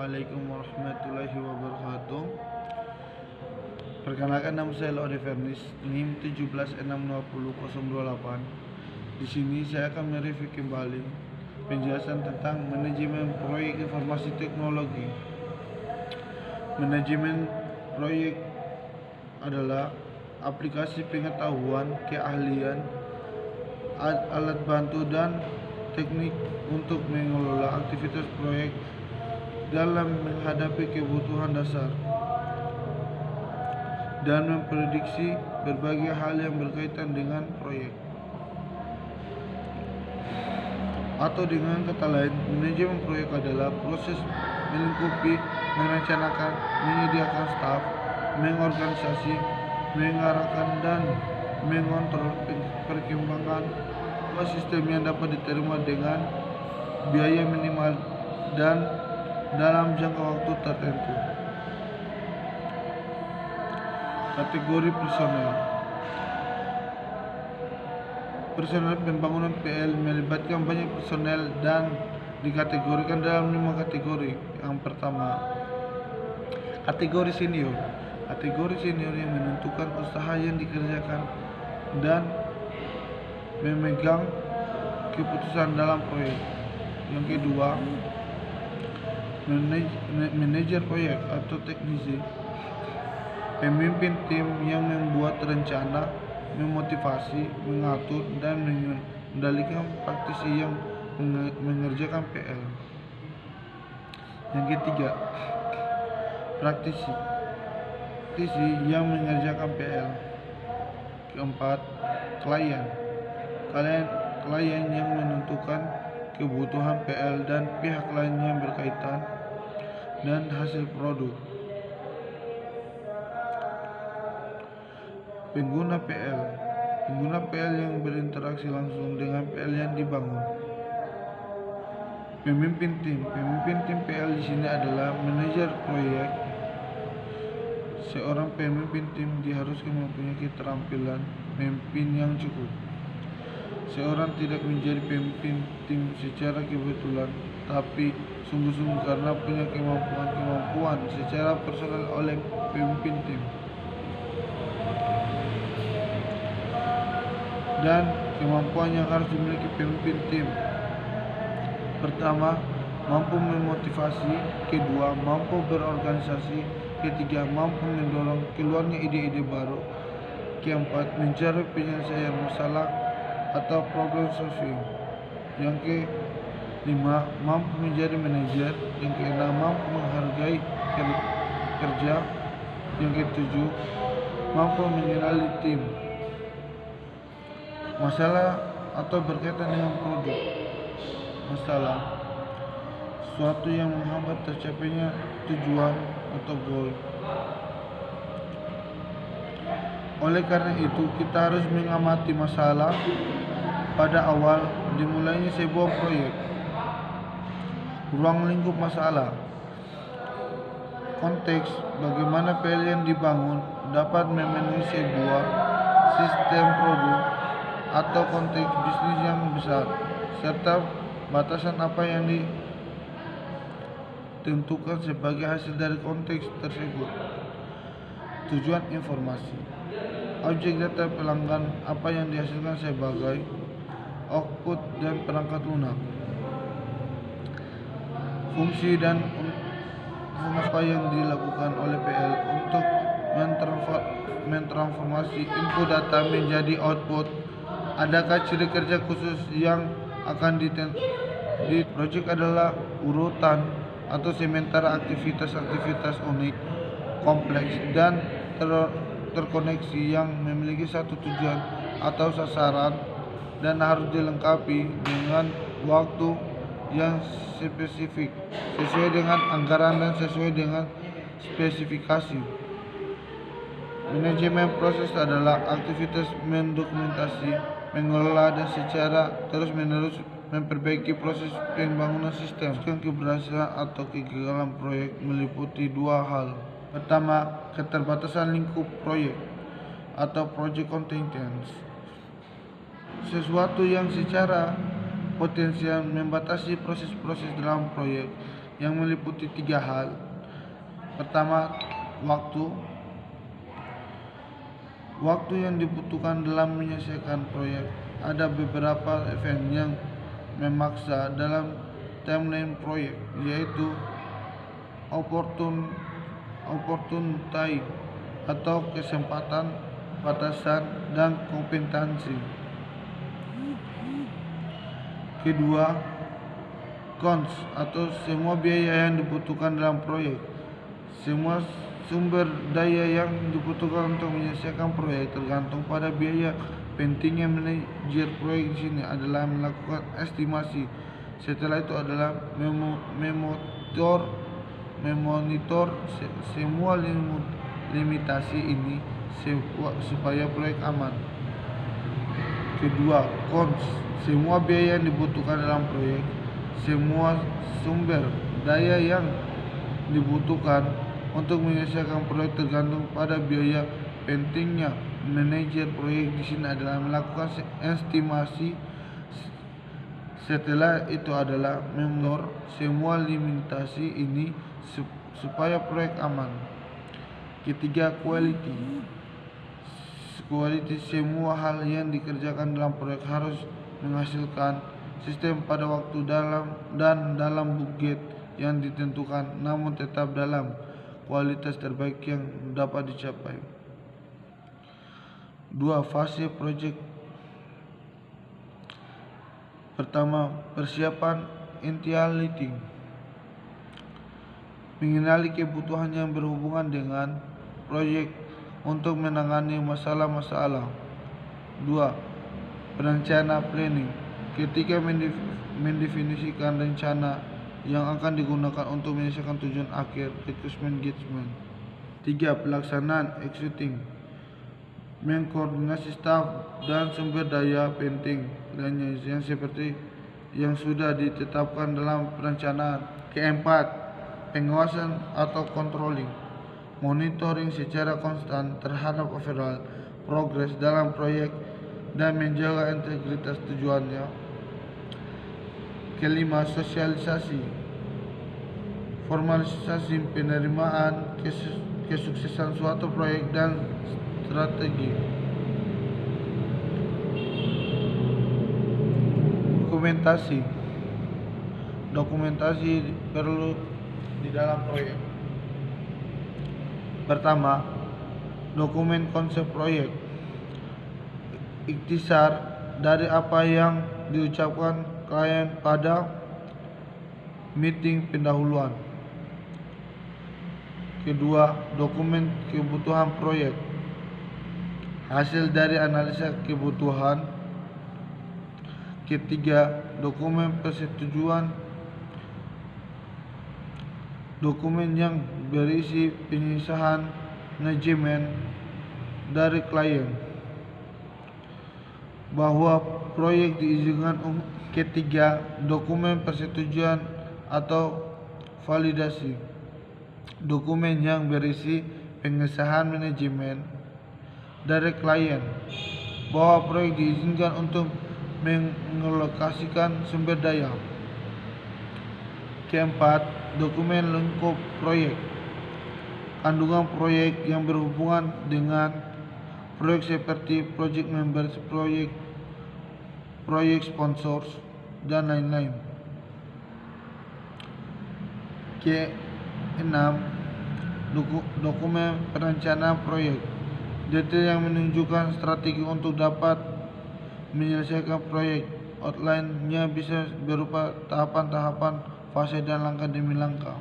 Assalamualaikum warahmatullahi wabarakatuh. Perkenalkan, nama saya Laudi Fernis, NIM 17620028. Di sini saya akan mereview kembali penjelasan tentang manajemen proyek informasi teknologi. Manajemen proyek adalah aplikasi pengetahuan, keahlian, alat bantu dan teknik untuk mengelola aktivitas proyek dalam menghadapi kebutuhan dasar dan memprediksi berbagai hal yang berkaitan dengan proyek. Atau dengan kata lain, manajemen proyek adalah proses melingkupi, merencanakan, menyediakan staf, mengorganisasi, mengarahkan dan mengontrol perkembangan sistem yang dapat diterima dengan biaya minimal dan dalam jangka waktu tertentu. Kategori personel pembangunan PL melibatkan banyak personel dan dikategorikan dalam 5 kategori. Yang pertama, kategori senior. Kategori senior yang menentukan usaha yang dikerjakan dan memegang keputusan dalam proyek. Yang kedua, manajer proyek atau teknisi, pemimpin tim yang membuat rencana, memotivasi, mengatur, dan mengendalikan praktisi yang mengerjakan PL. Yang ketiga, praktisi yang mengerjakan PL. Keempat, klien yang menentukan kebutuhan PL dan pihak lain yang berkaitan dan hasil produk. Pengguna PL yang berinteraksi langsung dengan PL yang dibangun. Pemimpin tim PL di sini adalah manajer proyek. Seorang pemimpin tim diharuskan mempunyai keterampilan memimpin yang cukup. Seorang tidak menjadi pemimpin tim secara kebetulan, tapi sungguh-sungguh karena punya kemampuan secara personal oleh pemimpin tim. Dan kemampuan yang harus dimiliki pemimpin tim: pertama, mampu memotivasi; kedua, mampu berorganisasi; ketiga, mampu mendorong keluarnya ide-ide baru; keempat, mencari penyelesaian masalah atau problem solving; yang kelima, mampu menjadi manajer; yang keenam, mampu menghargai kerja; yang ketujuh, mampu mengenali tim. Masalah atau berkaitan dengan produk. Masalah, suatu yang menghambat tercapainya tujuan atau goal. Oleh karena itu, kita harus mengamati masalah pada awal dimulainya sebuah proyek. Ruang lingkup masalah. Konteks bagaimana PL yang dibangun dapat memenuhi sebuah sistem produk atau konteks bisnis yang besar, serta batasan apa yang ditentukan sebagai hasil dari konteks tersebut. Tujuan informasi. Objek data pelanggan, apa yang dihasilkan sebagai output dan perangkat lunak. Fungsi dan apa yang dilakukan oleh PL untuk mentransformasi input data menjadi output. Adakah ciri kerja khusus yang akan di project adalah urutan atau sementara aktivitas-aktivitas unik, kompleks, dan terkoneksi yang memiliki satu tujuan atau sasaran dan harus dilengkapi dengan waktu yang spesifik sesuai dengan anggaran dan sesuai dengan spesifikasi. Manajemen proses adalah aktivitas mendokumentasi, mengelola, dan secara terus-menerus memperbaiki proses pembangunan sistem. Keberhasilan atau kegagalan proyek meliputi dua hal. Pertama, keterbatasan lingkup proyek atau project constraints. Sesuatu yang secara potensial membatasi proses-proses dalam proyek yang meliputi 3 hal. Pertama, waktu yang dibutuhkan dalam menyelesaikan proyek. Ada beberapa event yang memaksa dalam timeline proyek, yaitu opportunity atau kesempatan, batasan, dan kompetensi. Kedua, cons atau semua biaya yang dibutuhkan dalam proyek. Semua sumber daya yang dibutuhkan untuk menyelesaikan proyek tergantung pada biaya. Pentingnya manajer proyek di sini adalah melakukan estimasi. Setelah itu adalah memonitor semua limitasi ini supaya proyek aman. Kedua, cons semua biaya yang dibutuhkan dalam proyek. Semua sumber daya yang dibutuhkan untuk menyelesaikan proyek tergantung pada biaya. Pentingnya manajer proyek di sini adalah melakukan estimasi. Setelah itu adalah memonitor semua limitasi ini supaya proyek aman. Ketiga, quality semua hal yang dikerjakan dalam proyek harus menghasilkan sistem pada waktu dalam budget yang ditentukan, namun tetap dalam kualitas terbaik yang dapat dicapai. 2. Fase proyek. Pertama, persiapan initiality, mengenali kebutuhan yang berhubungan dengan proyek untuk menangani masalah-masalah. 2. Perencana planning, ketika mendefinisikan rencana yang akan digunakan untuk menyelesaikan tujuan akhir, requirement engagement. 3. Pelaksanaan executing, mengkoordinasi staf dan sumber daya penting lainnya yang seperti yang sudah ditetapkan dalam perencanaan. Keempat, pengawasan atau controlling, monitoring secara konstan terhadap overall progress dalam proyek dan menjaga integritas tujuannya. Kelima, sosialisasi, formalisasi penerimaan kesuksesan suatu proyek dan strategi. Dokumentasi perlu di dalam proyek. Pertama, dokumen konsep proyek, ikhtisar dari apa yang diucapkan klien pada meeting pendahuluan. Kedua, dokumen kebutuhan proyek, hasil dari analisa kebutuhan. Ketiga, dokumen persetujuan, dokumen yang berisi pengesahan manajemen dari klien bahwa proyek diizinkan. Ketiga, dokumen persetujuan atau validasi, dokumen yang berisi pengesahan manajemen dari klien bahwa proyek diizinkan untuk mengalokasikan sumber daya. Keempat, dokumen lengkap proyek, kandungan proyek yang berhubungan dengan proyek seperti project members, proyek sponsors, dan lain-lain. Keenam, dokumen perencanaan proyek, detail yang menunjukkan strategi untuk dapat menyelesaikan proyek. Outline-nya bisa berupa tahapan-tahapan, fase, dan langkah demi langkah.